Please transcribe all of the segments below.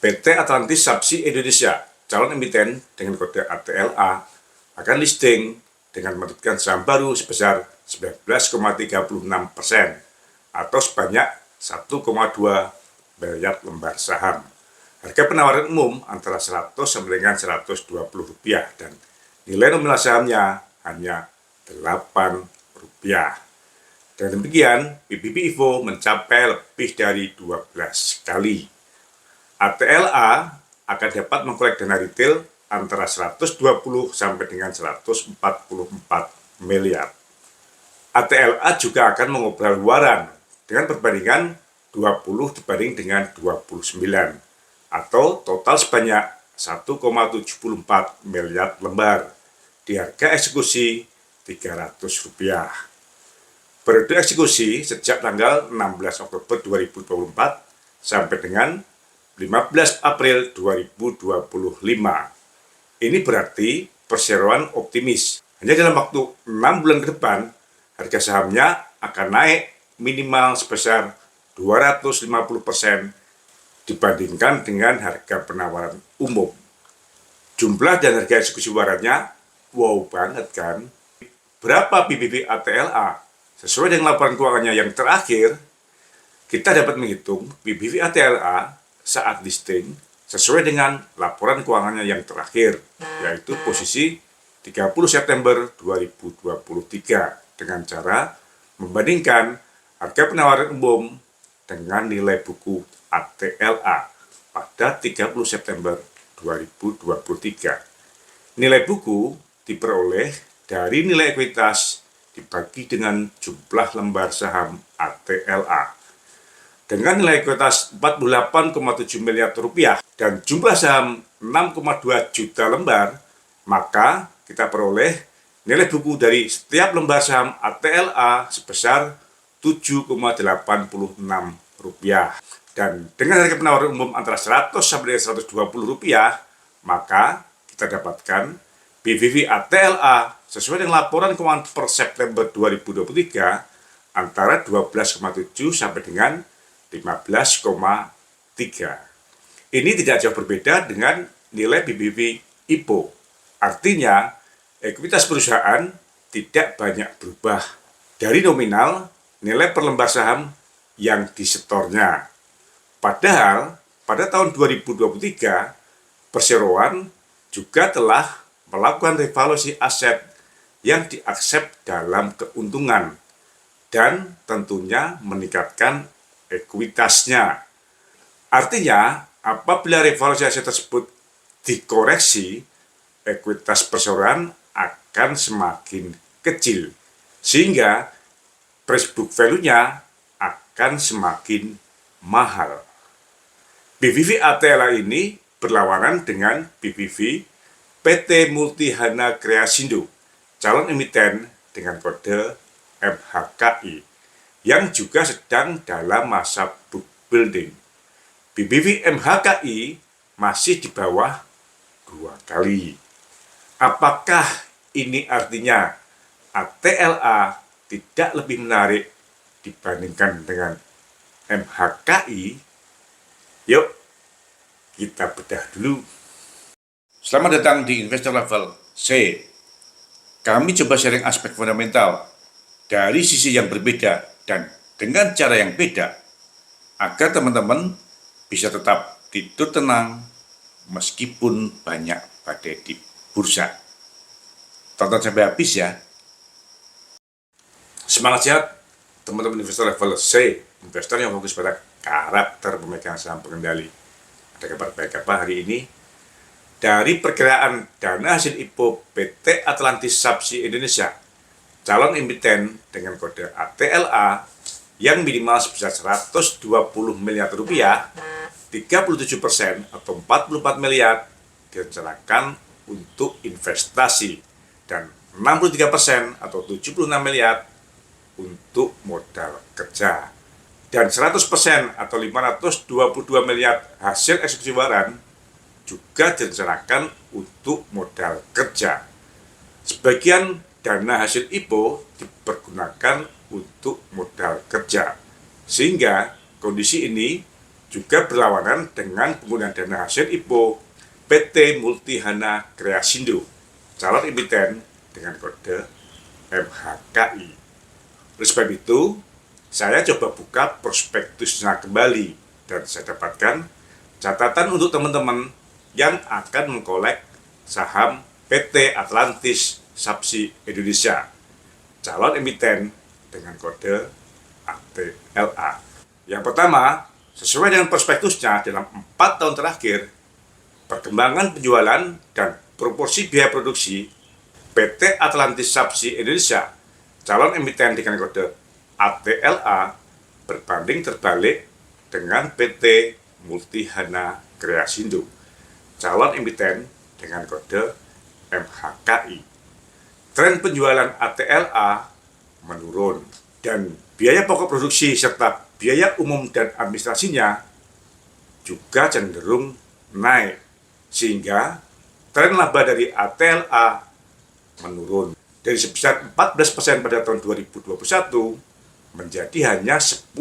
PT Atlantis Subsea Indonesia, calon emiten dengan kode ATLA, akan listing dengan menerbitkan saham baru sebesar 19,36% atau sebanyak 1,2 miliar lembar saham. Harga penawaran umum antara 100 sampai dengan Rp120 dan nilai nominal sahamnya hanya Rp8. Dan demikian, PBB Evo mencapai lebih dari 12 kali. ATLA akan dapat mengkolek dana retail antara 120 sampai dengan 144 miliar. ATLA juga akan mengobrol luaran dengan perbandingan 20 dibanding dengan 29 atau total sebanyak 1,74 miliar lembar di harga eksekusi Rp300. Periode eksekusi sejak tanggal 16 Oktober 2024 sampai dengan 15 April 2025. Ini berarti perseroan optimis. Hanya dalam waktu 6 bulan ke depan, harga sahamnya akan naik minimal sebesar 250% dibandingkan dengan harga penawaran umum. Jumlah dan harga eksekusi warannya wow banget kan? Berapa PBB ATLA? Sesuai dengan laporan keuangannya yang terakhir, kita dapat menghitung PBB ATLA saat listing sesuai dengan laporan keuangannya yang terakhir, yaitu posisi 30 September 2023 dengan cara membandingkan harga penawaran umum dengan nilai buku ATLA pada 30 September 2023. Nilai buku diperoleh dari nilai ekuitas dibagi dengan jumlah lembar saham ATLA. Dengan nilai ekuitas Rp48,7 miliar dan jumlah saham 6,2 juta lembar, maka kita peroleh nilai buku dari setiap lembar saham ATLA sebesar Rp7,86. Dan dengan harga penawaran umum antara Rp100 sampai Rp120, maka kita dapatkan PBB ATLA sesuai dengan laporan keuangan per September 2023 antara 12,7 sampai dengan 15,3. Ini tidak jauh berbeda dengan nilai PBB IPO. Artinya, ekuitas perusahaan tidak banyak berubah dari nominal nilai per lembar saham yang disetornya. Padahal, pada tahun 2023, perseroan juga telah melakukan revaluasi aset yang diaksep dalam keuntungan dan tentunya meningkatkan ekuitasnya. Artinya, apabila revaluasi aset tersebut dikoreksi, ekuitas perseroan akan semakin kecil, sehingga price book value-nya akan semakin mahal. PBB ATLA ini berlawanan dengan PBB PT Multihana Kreasindo, calon emiten dengan kode MHKI, yang juga sedang dalam masa book building. PBB MHKI masih di bawah 2 kali. Apakah ini artinya ATLA tidak lebih menarik dibandingkan dengan MHKI? Yuk, kita bedah dulu. Selamat datang di Investor Level C. Kami coba sharing aspek fundamental dari sisi yang berbeda dan dengan cara yang beda, agar teman-teman bisa tetap tidur tenang meskipun banyak badai di bursa. Tonton sampai habis ya. Semangat sehat teman-teman investor level C, investor yang fokus pada karakter pemegang saham pengendali. Ada kabar baik apa hari ini? Dari perkiraan dana hasil IPO PT Atlantis Subsea Indonesia, calon emiten dengan kode ATLA yang minimal sebesar Rp120 miliar, 37% atau 44 miliar direncanakan untuk investasi dan 63% atau 76 miliar untuk modal kerja. Dan 100% atau 522 miliar hasil eksekusi waran juga direncanakan untuk modal kerja. Sebagian dana hasil IPO dipergunakan untuk modal kerja, sehingga kondisi ini juga berlawanan dengan penggunaan dana hasil IPO PT Multihana Kreasindo, calon emiten dengan kode MHKI. Oleh sebab itu, saya coba buka prospektusnya kembali dan saya dapatkan catatan untuk teman-teman yang akan mengkolek saham PT Atlantis Sapsi Indonesia, calon emiten dengan kode ATLA. Yang pertama, sesuai dengan prospektusnya, dalam 4 tahun terakhir, perkembangan penjualan dan proporsi biaya produksi PT Atlantis Sapsi Indonesia, calon emiten dengan kode ATLA, berbanding terbalik dengan PT Multihana Kreasindo, calon emiten dengan kode MHKI. Tren penjualan ATLA menurun dan biaya pokok produksi serta biaya umum dan administrasinya juga cenderung naik, sehingga tren laba dari ATLA menurun dari sebesar 14% pada tahun 2021 menjadi hanya 10%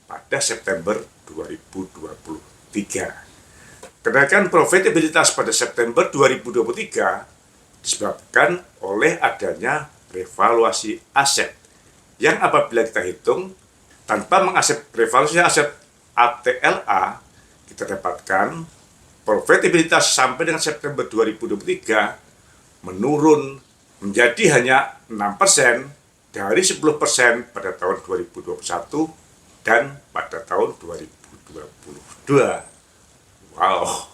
pada September 2023. Kenaikan profitabilitas pada September 2023 disebabkan oleh adanya revaluasi aset yang apabila kita hitung tanpa mengaset revaluasi aset ATLA, kita dapatkan profitabilitas sampai dengan September 2023 menurun menjadi hanya 6% dari 10% pada tahun 2021 dan pada tahun 2022. Wow.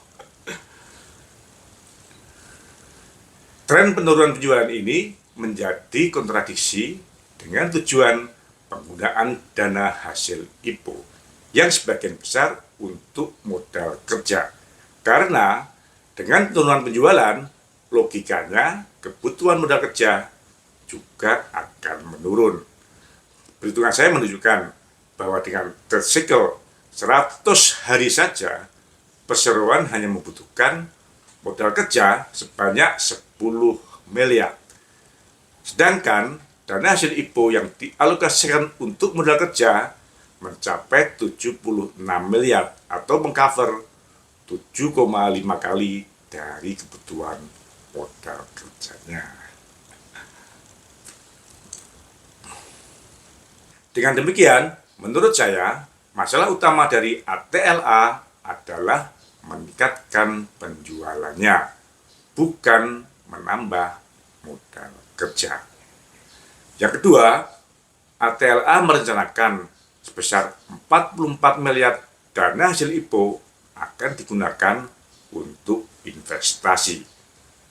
Tren penurunan penjualan ini menjadi kontradiksi dengan tujuan penggunaan dana hasil IPO yang sebagian besar untuk modal kerja. Karena dengan penurunan penjualan, logikanya kebutuhan modal kerja juga akan menurun. Perhitungan saya menunjukkan bahwa dengan trade cycle 100 hari saja, perseroan hanya membutuhkan modal kerja sebanyak 10 miliar. Sedangkan dana hasil IPO yang dialokasikan untuk modal kerja mencapai 76 miliar atau mengcover 7,5 kali dari kebutuhan modal kerjanya. Dengan demikian, menurut saya, masalah utama dari ATLA adalah meningkatkan penjualannya, bukan menambah modal kerja. Yang kedua, ATLA merencanakan sebesar 44 miliar dana hasil IPO akan digunakan untuk investasi,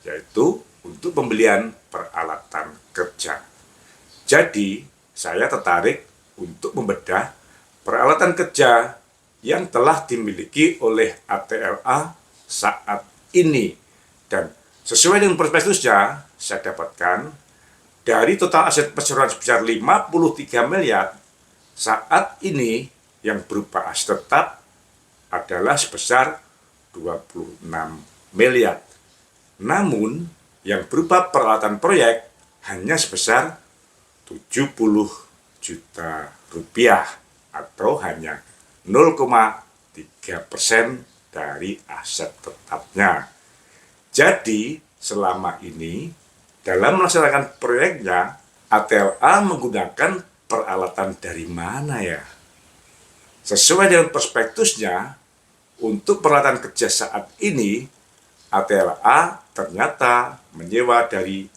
yaitu untuk pembelian peralatan kerja. Jadi, saya tertarik untuk membedah peralatan kerja yang telah dimiliki oleh ATLA saat ini. Dan sesuai dengan prospektusnya, saya dapatkan dari total aset perseroan sebesar 53 miliar, saat ini yang berupa aset tetap adalah sebesar 26 miliar. Namun, yang berupa peralatan proyek hanya sebesar 70 juta rupiah atau hanya 0,3% dari aset tetapnya. Jadi, selama ini dalam melaksanakan proyeknya, ATLA menggunakan peralatan dari mana ya? Sesuai dengan prospektusnya, untuk peralatan kerja saat ini, ATLA ternyata menyewa dari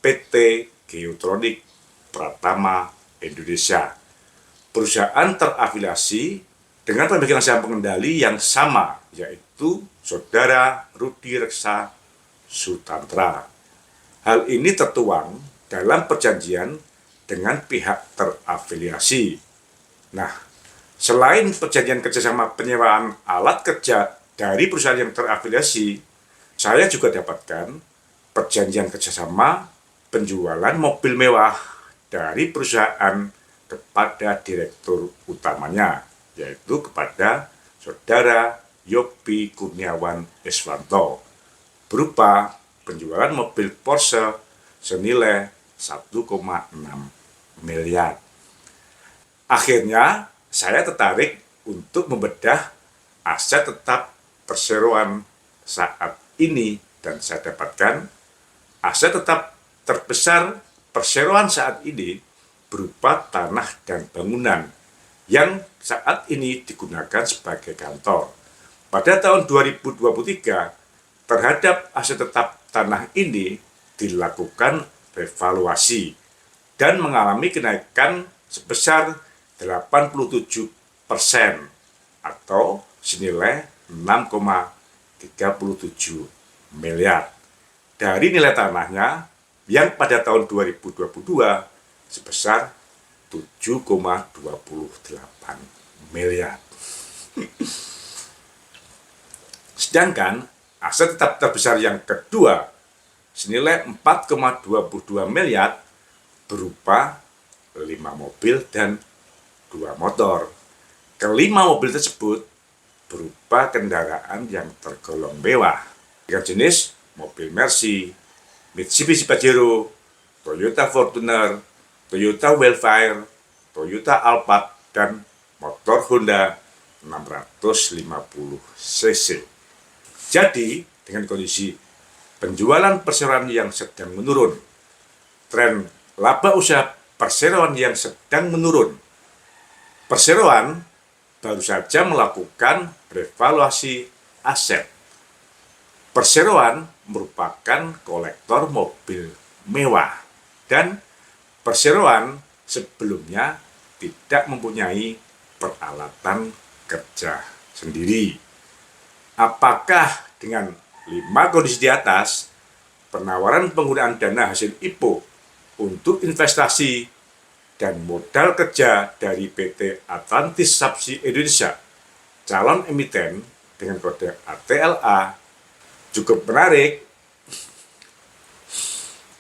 PT Geotronik Pratama Indonesia, perusahaan terafiliasi dengan pemegang saham pengendali yang sama, yaitu Saudara Rudi Reksa Sutantra. Hal ini tertuang dalam perjanjian dengan pihak terafiliasi. Nah, selain perjanjian kerjasama penyewaan alat kerja dari perusahaan yang terafiliasi, saya juga dapatkan perjanjian kerjasama penjualan mobil mewah dari perusahaan kepada direktur utamanya, yaitu kepada Saudara Yopi Kurniawan Iswanto, berupa penjualan mobil Porsche senilai 1,6 miliar. Akhirnya, saya tertarik untuk membedah aset tetap perseroan saat ini, dan saya dapatkan aset tetap terbesar perseroan saat ini berupa tanah dan bangunan yang saat ini digunakan sebagai kantor. Pada tahun 2023, terhadap aset tetap tanah ini dilakukan revaluasi dan mengalami kenaikan sebesar 87% atau senilai 6,37 miliar dari nilai tanahnya yang pada tahun 2022 sebesar 7,28 miliar. Sedangkan aset tetap terbesar yang kedua senilai 4,22 miliar berupa 5 mobil dan 2 motor. Kelima mobil tersebut berupa kendaraan yang tergolong mewah dengan jenis mobil Mercy, Mitsubishi Pajero, Toyota Fortuner, Toyota Wildfire, Toyota Alphard, dan motor Honda 650 cc. Jadi, dengan kondisi penjualan perseroan yang sedang menurun, tren laba usaha perseroan yang sedang menurun, perseroan baru saja melakukan revaluasi aset. Perseroan merupakan kolektor mobil mewah dan perseroan sebelumnya tidak mempunyai peralatan kerja sendiri. Apakah dengan 5 kondisi di atas, penawaran penggunaan dana hasil IPO untuk investasi dan modal kerja dari PT Atlantis Subsea Indonesia, calon emiten dengan kode ATLA, cukup menarik.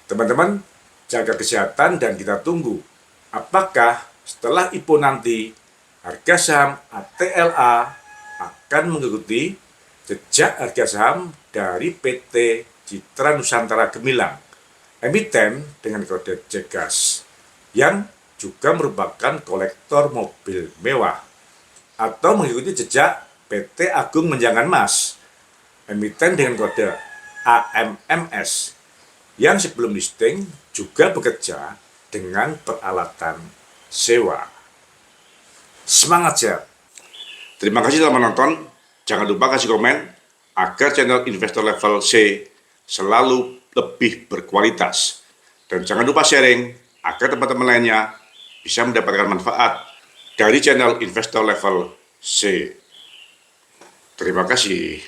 Teman-teman, jaga kesehatan dan kita tunggu apakah setelah IPO nanti harga saham ATLA akan mengikuti jejak harga saham dari PT Citra Nusantara Gemilang, emiten dengan kode JGAS, yang juga merupakan kolektor mobil mewah, atau mengikuti jejak PT Agung Menjangan Mas, emiten dengan kode AMMS, yang sebelum listing juga bekerja dengan peralatan sewa. Semangat sehat! Terima kasih telah menonton. Jangan lupa kasih komen agar channel Investor Level C selalu lebih berkualitas. Dan jangan lupa sharing agar teman-teman lainnya bisa mendapatkan manfaat dari channel Investor Level C. Terima kasih.